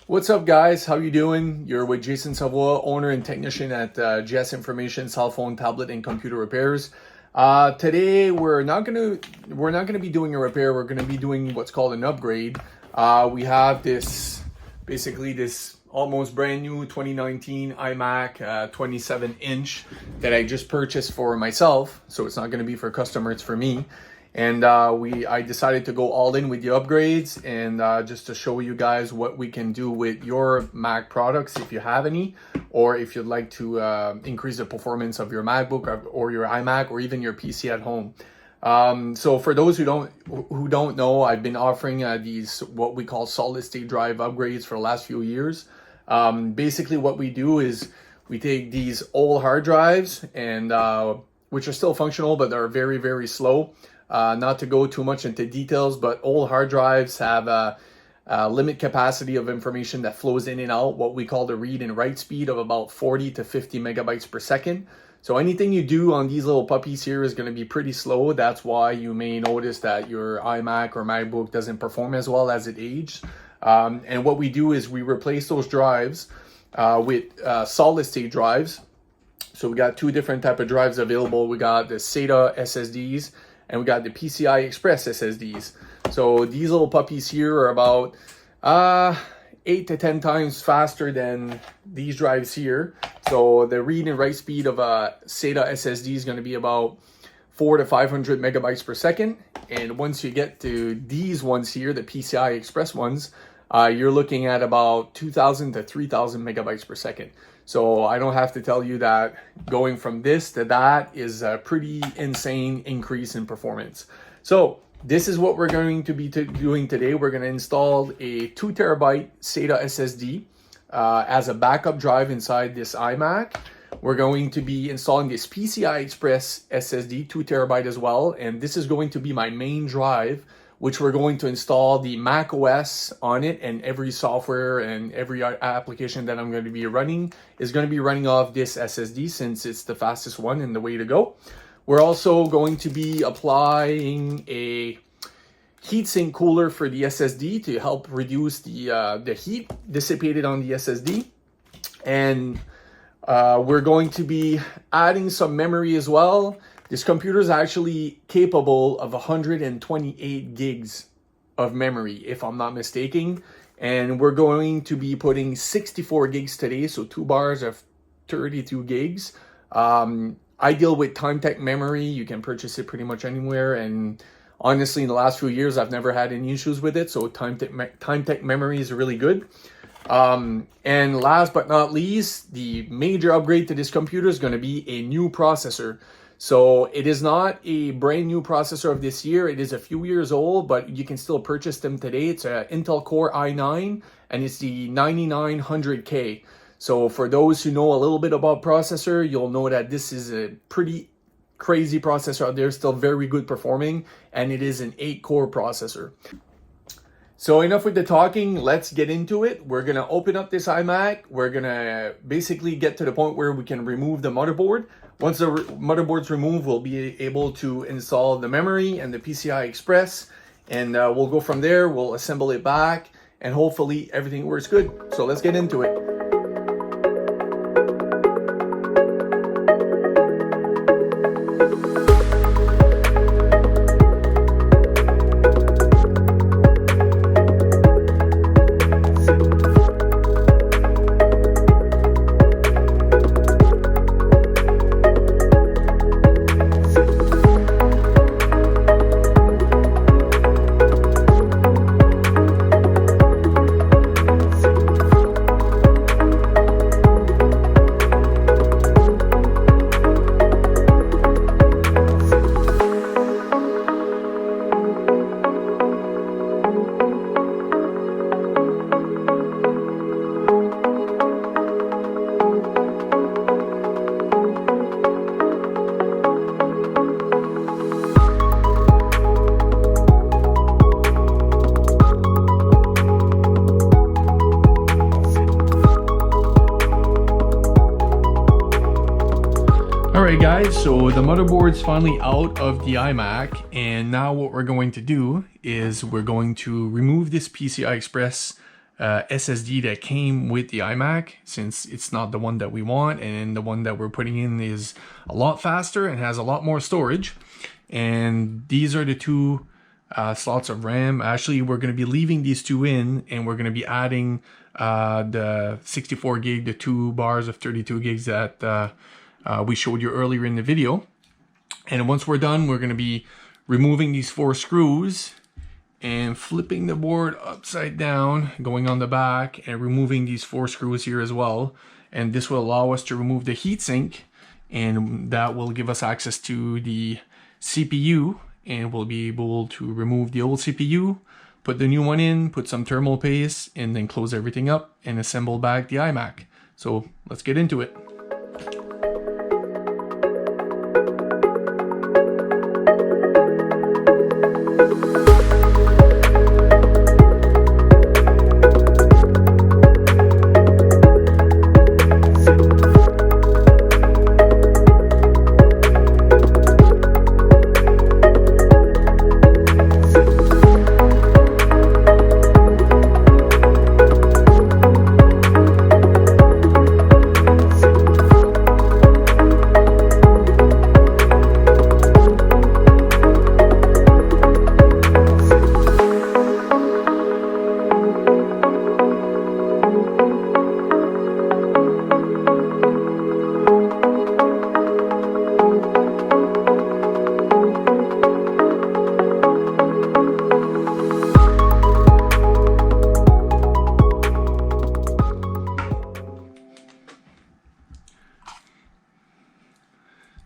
What's up, guys? How you doing? You're with Jason Savoie, owner and technician at GS Information Cell Phone, Tablet, and Computer Repairs. Today we're not gonna be doing a repair. We're gonna be doing what's called an upgrade. We have this almost brand new 2019 iMac 27-inch that I just purchased for myself. So it's not gonna be for customer; it's for me. And I decided to go all in with the upgrades and just to show you guys what we can do with your Mac products if you have any, or if you'd like to increase the performance of your MacBook or your iMac or even your PC at home. So for those who don't know, I've been offering these what we call solid state drive upgrades for the last few years. Basically what we do is we take these old hard drives and which are still functional but are very, very slow. Not to go too much into details, but old hard drives have a limit capacity of information that flows in and out, what we call the read and write speed of about 40 to 50 megabytes per second. So anything you do on these little puppies here is going to be pretty slow. That's why you may notice that your iMac or MacBook doesn't perform as well as it aged. And what we do is we replace those drives with solid state drives. So we got two different type of drives available. We got the SATA SSDs and we got the PCI Express SSDs. So these little puppies here are about 8 to 10 times faster than these drives here. So the read and write speed of a SATA SSD is going to be about 400 to 500 megabytes per second. And once you get to these ones here, the PCI Express ones, you're looking at about 2,000 to 3,000 megabytes per second. So I don't have to tell you that going from this to that is a pretty insane increase in performance. So this is what we're going to be doing today. We're going to install a 2 terabyte SATA SSD as a backup drive inside this iMac. We're going to be installing this PCI Express SSD 2 terabyte as well. And this is going to be my main drive, which we're going to install the Mac OS on it, and every software and every application that I'm going to be running is going to be running off this SSD since it's the fastest one and the way to go. We're also going to be applying a heatsink cooler for the SSD to help reduce the heat dissipated on the SSD. And we're going to be adding some memory as well. This computer is actually capable of 128 gigs of memory, if I'm not mistaken. And we're going to be putting 64 gigs today, so 2 bars of 32 gigs. I deal with Timetec Memory. You can purchase it pretty much anywhere. And honestly, in the last few years, I've never had any issues with it. So Timetec Memory is really good. And last but not least, the major upgrade to this computer is going to be a new processor. So it is not a brand new processor of this year. It is a few years old, but you can still purchase them today. It's an Intel Core i9 and it's the 9900K. So for those who know a little bit about processor, you'll know that this is a pretty crazy processor out there, still very good performing, and it is an 8-core processor. So enough with the talking, let's get into it. We're gonna open up this iMac. We're gonna basically get to the point where we can remove the motherboard. Once the motherboard's removed, we'll be able to install the memory and the PCI Express, and we'll go from there. We'll assemble it back, and hopefully everything works good. So let's get into it. Alright guys, so the motherboard's finally out of the iMac, and now what we're going to do is we're going to remove this PCI Express SSD that came with the iMac, since it's not the one that we want, and the one that we're putting in is a lot faster and has a lot more storage. And these are the two slots of RAM. Actually, we're going to be leaving these two in, and we're going to be adding the 64 gig, the 2 bars of 32 gigs that we showed you earlier in the video. And once we're done, we're going to be removing these 4 screws and flipping the board upside down, going on the back, and removing these 4 screws here as well. And this will allow us to remove the heatsink, and that will give us access to the CPU, and we'll be able to remove the old CPU, put the new one in, put some thermal paste, and then close everything up and assemble back the iMac. So let's get into it.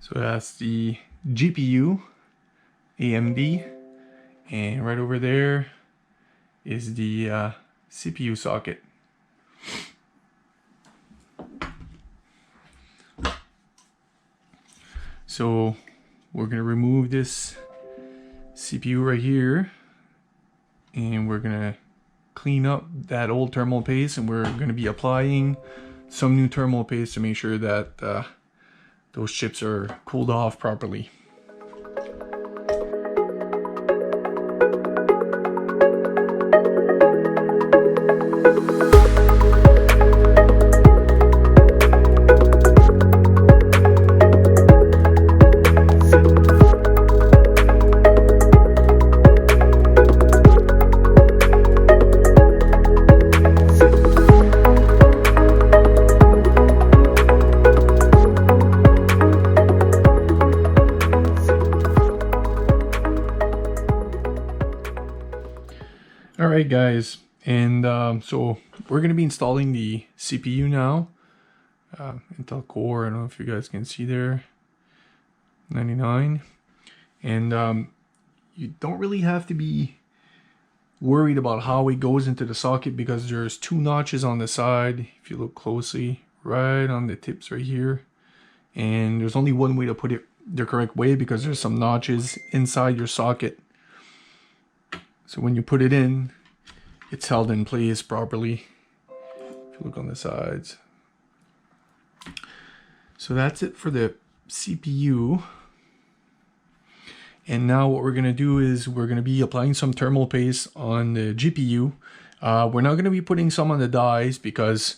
So that's the GPU, AMD, and right over there is the CPU socket. So we're going to remove this CPU right here, and we're going to clean up that old thermal paste, and we're going to be applying some new thermal paste to make sure that those chips are cooled off properly. Alright guys, and so we're going to be installing the CPU now. Intel Core, I don't know if you guys can see there, 99. And you don't really have to be worried about how it goes into the socket, because there's 2 notches on the side, if you look closely, right on the tips right here. And there's only one way to put it the correct way, because there's some notches inside your socket. So when you put it in, it's held in place properly. If you look on the sides. So that's it for the CPU. And now what we're going to do is we're going to be applying some thermal paste on the GPU. We're not going to be putting some on the dies, because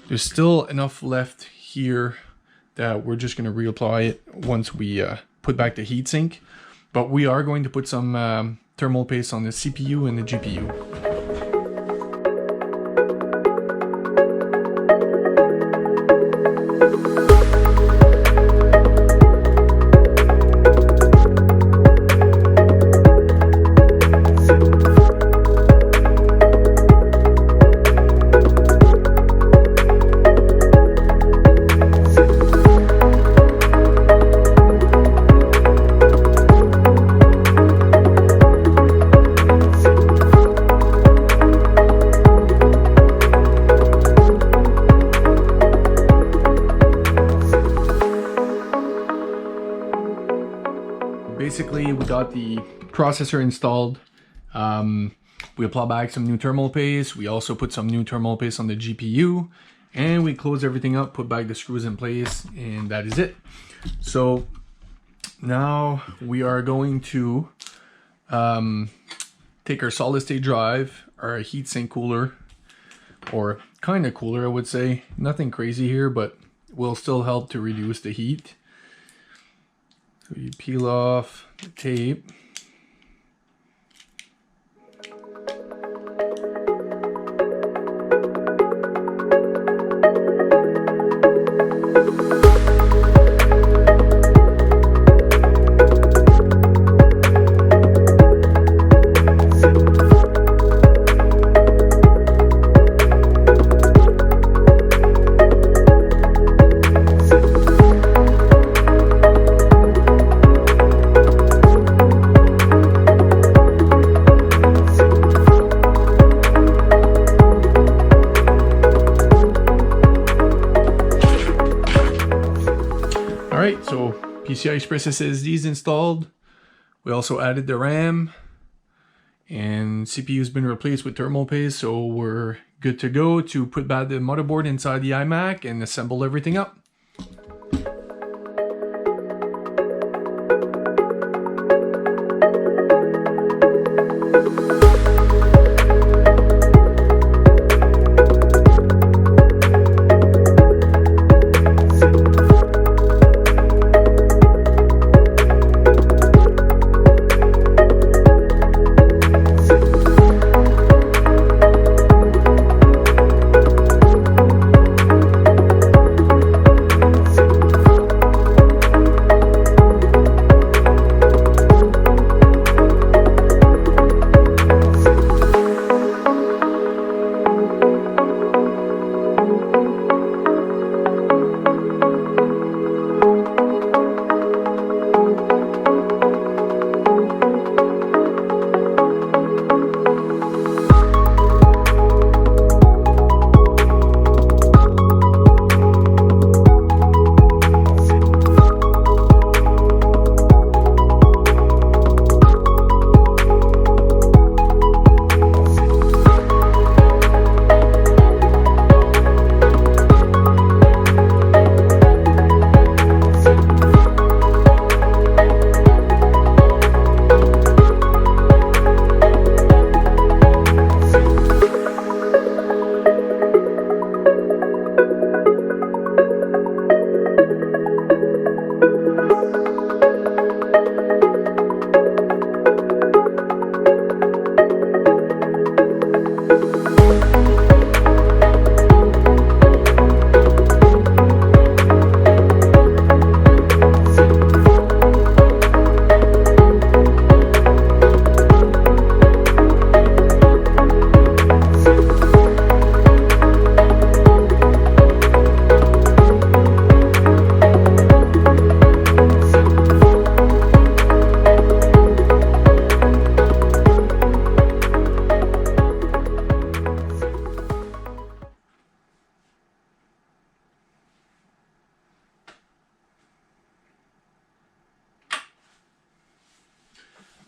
there's still enough left here that we're just going to reapply it once we put back the heatsink. But we are going to put some thermal paste on the CPU and the GPU. Basically, we got the processor installed. We apply back some new thermal paste. We also put some new thermal paste on the GPU, and we close everything up, put back the screws in place, and that is it. So now we are going to take our solid state drive, our heatsink cooler, or kind of cooler, I would say. Nothing crazy here, but will still help to reduce the heat. So you peel off the tape. Alright, so PCI Express SSDs installed. We also added the RAM, and CPU has been replaced with thermal paste, so we're good to go to put back the motherboard inside the iMac and assemble everything up.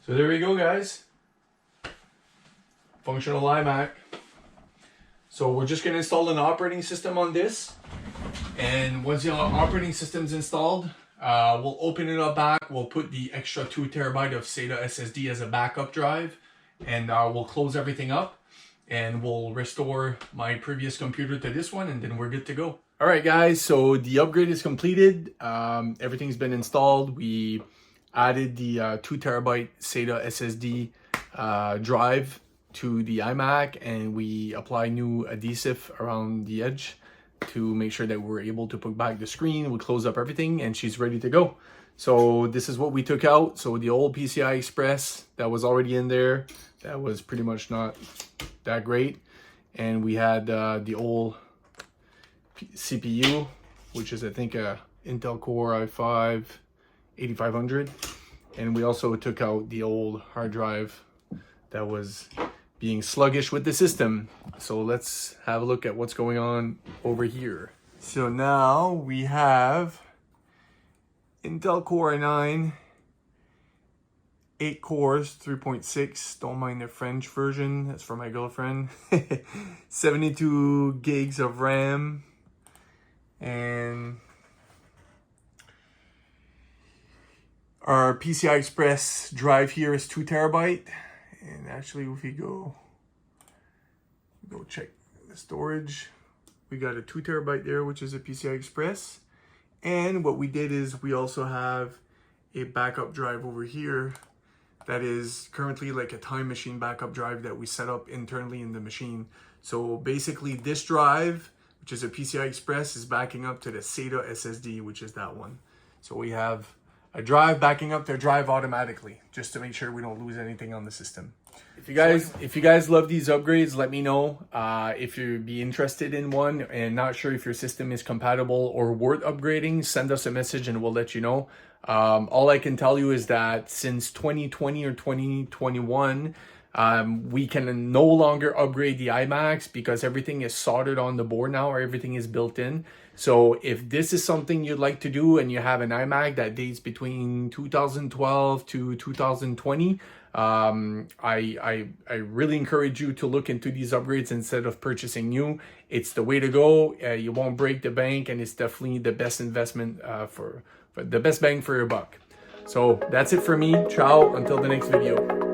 So there we go, guys. Functional iMac. So we're just gonna install an operating system on this. And once the operating system's installed, we'll open it up back. We'll put the extra 2 TB of SATA SSD as a backup drive. And we'll close everything up. And we'll restore my previous computer to this one, and then we're good to go. All right, guys, so the upgrade is completed. Everything's been installed. We added the 2 TB SATA SSD drive to the iMac, and we apply new adhesive around the edge to make sure that we're able to put back the screen. We close up everything, and she's ready to go. So this is what we took out. So the old PCI Express that was already in there, that was pretty much not that great. And we had the old CPU, which is I think a Intel Core i5 8500. And we also took out the old hard drive that was being sluggish with the system. So let's have a look at what's going on over here. So now we have Intel Core i9, 8 cores, 3.6, don't mind the French version, that's for my girlfriend. 72 gigs of RAM, and our PCI Express drive here is 2 TB. And actually, if we go check storage, we got a 2 terabyte there, which is a PCI Express. And what we did is we also have a backup drive over here that is currently like a time machine backup drive that we set up internally in the machine. So basically this drive, which is a PCI Express, is backing up to the SATA SSD, which is that one. So we have a drive backing up their drive automatically, just to make sure we don't lose anything on the system. If you guys love these upgrades, let me know. If you'd be interested in one and not sure if your system is compatible or worth upgrading, send us a message and we'll let you know. All I can tell you is that since 2020 or 2021, we can no longer upgrade the iMacs because everything is soldered on the board now, or everything is built in. So if this is something you'd like to do and you have an iMac that dates between 2012 to 2020, I really encourage you to look into these upgrades instead of purchasing new. It's the way to go. You won't break the bank, and it's definitely the best investment for the best bang for your buck. So that's it for me. Ciao, until the next video.